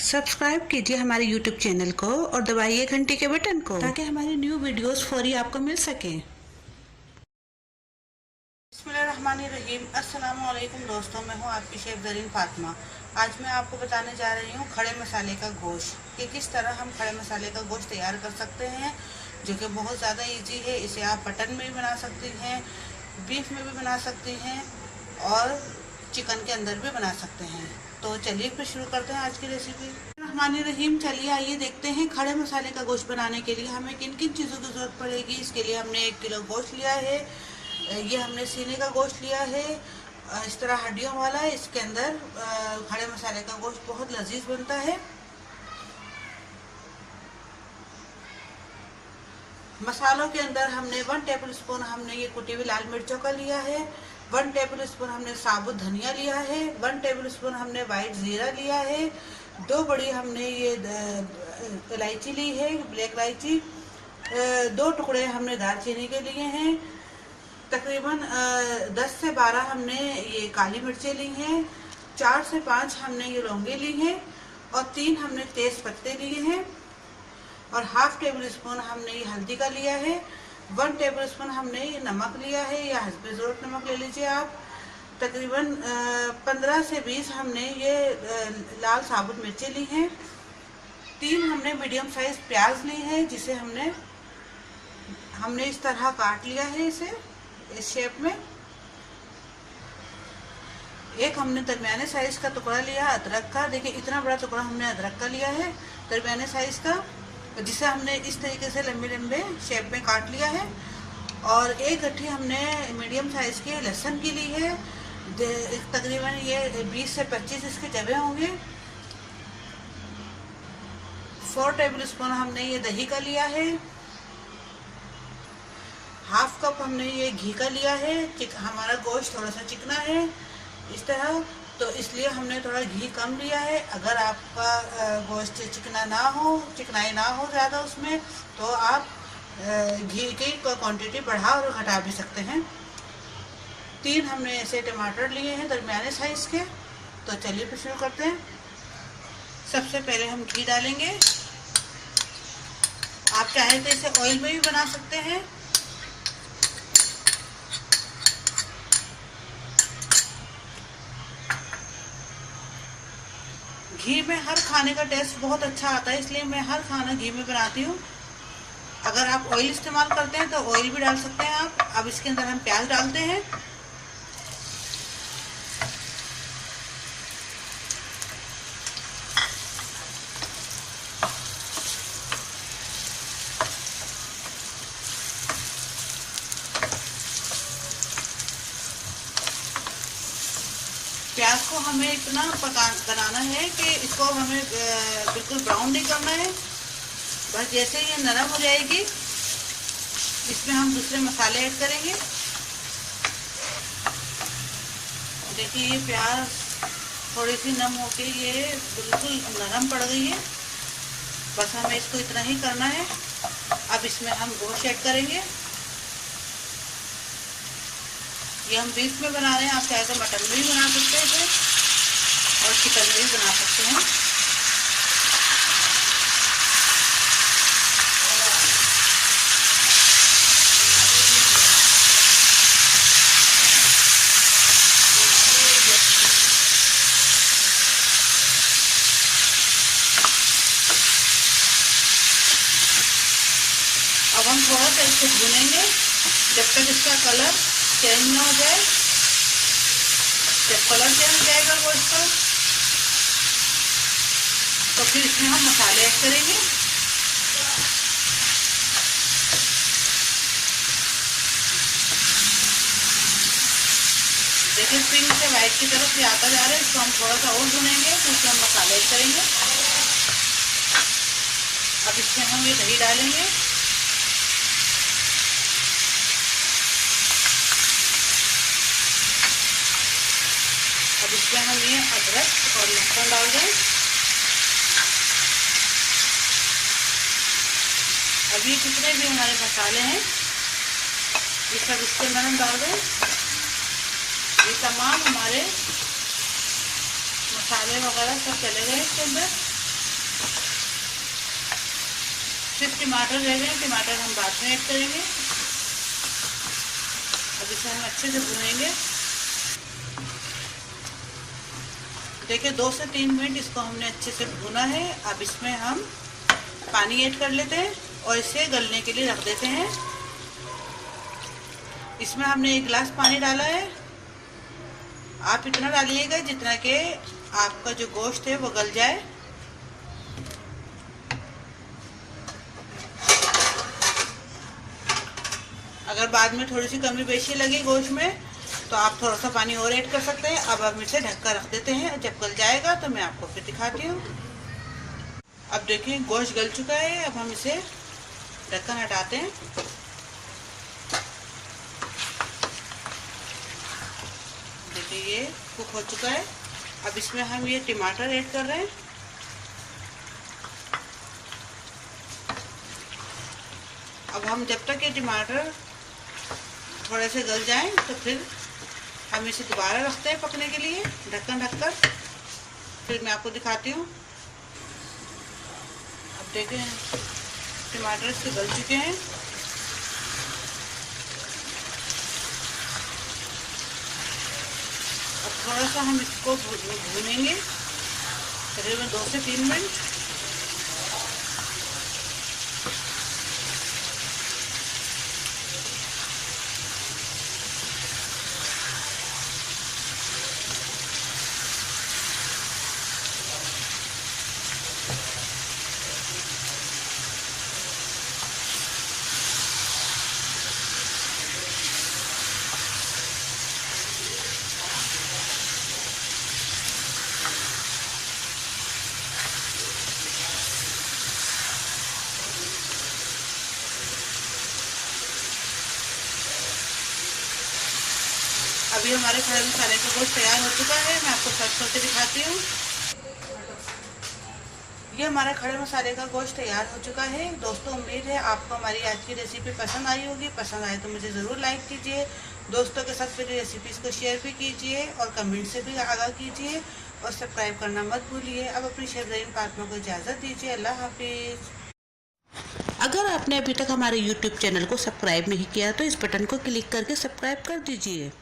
Subscribe कीजिए हमारे YouTube channel को और दबाइए घंटी के बटन को ताकि हमारी न्यू वीडियोस फौरी आपको मिल सकें। बिस्मिल्लाहिर्रहमानिर्रहीम। अस्सलाम वालेकुम दोस्तों, मैं हूं आपकी शेफ ज़रीन फातिमा। आज मैं आपको बताने जा रही हूं खड़े मसाले का गोश्त कि किस तरह हम खड़े मसाले का गोश्त तैयार कर सकते हैं, जो कि बहुत ज़्यादा इजी है। इसे आप मटन में भी बना सकती हैं, बीफ में भी बना सकती हैं और चिकन के अंदर भी बना सकते हैं। तो चलिए फिर शुरू करते हैं आज की रेसिपी। रहीम, चलिए आइए देखते हैं खड़े मसाले का गोश्त बनाने के लिए हमें किन किन चीज़ों की ज़रूरत पड़ेगी। इसके लिए हमने 1 किलो गोश्त लिया है। ये हमने सीने का गोश्त लिया है, इस तरह हड्डियों वाला। इसके अंदर खड़े मसाले का गोश्त बहुत लजीज बनता है। मसालों के अंदर हमने 1 टेबल स्पून हमने ये कुटी हुई लाल मिर्चों का लिया है, 1 टेबल स्पून हमने साबुत धनिया लिया है, 1 टेबल स्पून हमने वाइट ज़ीरा लिया है, 2 बड़ी हमने ये इलायची ली है, ब्लैक इलायची, 2 टुकड़े हमने दालचीनी के लिए हैं, तकरीबन 10 से 12 हमने ये काली मिर्चें ली हैं, 4 से 5 हमने ये लौंगे ली हैं और 3 हमने तेज़ पत्ते लिए हैं और 1/2 टेबल स्पून हमने ये हल्दी का लिया है, 1 टेबल स्पून हमने ये नमक लिया है या हस्बे ज़रूरत नमक ले लीजिए आप। तकरीबन 15 से 20 हमने ये लाल साबुत मिर्चें ली हैं, 3 हमने मीडियम साइज प्याज ली है जिसे हमने इस तरह काट लिया है, इसे इस शेप में। एक हमने दरमियाने साइज का टुकड़ा लिया अदरक का। देखिए इतना बड़ा टुकड़ा हमने अदरक का लिया है दरमियाने साइज का, जिसे हमने इस तरीके से लंबे लंबे शेप में काट लिया है। और एक गट्ठी हमने मीडियम साइज के लहसुन की ली है, तकरीबन ये 20 से 25 इसके जबे होंगे। 4 टेबल स्पून हमने ये दही का लिया है, 1/2 कप हमने ये घी का लिया है। हमारा गोश्त थोड़ा सा चिकना है इस तरह, तो इसलिए हमने थोड़ा घी कम लिया है। अगर आपका गोश्त चिकना ना हो, चिकनाई ना हो ज़्यादा उसमें, तो आप घी की क्वांटिटी बढ़ा और घटा भी सकते हैं। 3 हमने ऐसे टमाटर लिए हैं दरमियाने साइज़ के। तो चलिए फिर शुरू करते हैं। सबसे पहले हम घी डालेंगे। आप चाहें तो इसे ऑयल में भी बना सकते हैं। घी में हर खाने का टेस्ट बहुत अच्छा आता है, इसलिए मैं हर खाना घी में बनाती हूँ। अगर आप ऑयल इस्तेमाल करते हैं तो ऑयल भी डाल सकते हैं आप। अब इसके अंदर हम प्याज डालते हैं। प्याज को हमें इतना बनाना है कि इसको हमें बिल्कुल ब्राउन नहीं करना है। बस जैसे ये नरम हो जाएगी, इसमें हम दूसरे मसाले ऐड करेंगे। देखिए ये प्याज थोड़ी सी नम होके ये बिल्कुल नरम पड़ गई है। बस हमें इसको इतना ही करना है। अब इसमें हम गोश्त ऐड करेंगे। ये हम बीफ में बना रहे हैं, आप चाहे तो मटन में भी बना सकते हैं इसे और चिकन में भी बना सकते हैं। अब हम थोड़ा सा इसको भूनेंगे जब तक इसका कलर चेंज ना हो जाए। जब कलर चेंज हो जाएगा गोश्त का, तो फिर इसमें हम मसाले ऐड करेंगे। देखिए पिंक से वाइट की तरफ ये आता जा रहा है। इसको हम थोड़ा सा और भूनेंगे, फिर इसमें हम मसाले ऐड करेंगे। अब इसमें हम ये दही डालेंगे। अब इसमें हम ये अदरक और लहसुन डाल दें। अब ये जितने भी हमारे मसाले हैं ये सब इसके अंदर हम डाल दें। ये तमाम हमारे मसाले वगैरह सब चले गए इसके अंदर। सिर्फ टमाटर रह गए, टमाटर हम बाद में ऐड करेंगे। अब इसे हम अच्छे से भूनेंगे। देखिए 2 से 3 मिनट इसको हमने अच्छे से भूना है। अब इसमें हम पानी ऐड कर लेते हैं और इसे गलने के लिए रख देते हैं। इसमें हमने 1 गिलास पानी डाला है। आप इतना डालिएगा जितना कि आपका जो गोश्त है वो गल जाए। अगर बाद में थोड़ी सी कमी बेशी लगे गोश्त में तो आप थोड़ा सा पानी और ऐड कर सकते हैं। अब हम इसे ढक कर रख देते हैं। जब गल जाएगा तो मैं आपको फिर दिखाती हूँ। अब देखिए गोश्त गल चुका है। अब हम इसे ढक्कन हटाते हैं। देखिए ये कुक हो चुका है। अब इसमें हम ये टमाटर ऐड कर रहे हैं। अब हम जब तक ये टमाटर थोड़े से गल जाएं तो फिर हम इसे दोबारा रखते हैं पकने के लिए ढक्कन ढककर। फिर मैं आपको दिखाती हूँ। अब देखें टमाटर इसके गल चुके हैं। अब थोड़ा सा हम इसको भूनेंगे करीबन 2 से 3 मिनट। अभी हमारे खड़े मसाले का गोश्त तैयार हो चुका है। मैं आपको सर्व करके दिखाती हूँ। ये हमारा खड़े मसाले का गोश्त तैयार हो चुका है। दोस्तों उम्मीद है आपको हमारी आज की रेसिपी पसंद आई होगी। पसंद आए तो मुझे ज़रूर लाइक कीजिए। दोस्तों के साथ मेरी रेसिपीज़ को शेयर भी कीजिए और कमेंट से भी आगाह कीजिए और सब्सक्राइब करना मत भूलिए। अब अपनी शेफ ज़रीन फातिमा को इजाज़त दीजिए। अल्लाह हाफिज़। अगर आपने अभी तक हमारे YouTube चैनल को सब्सक्राइब नहीं किया तो इस बटन को क्लिक करके सब्सक्राइब कर दीजिए।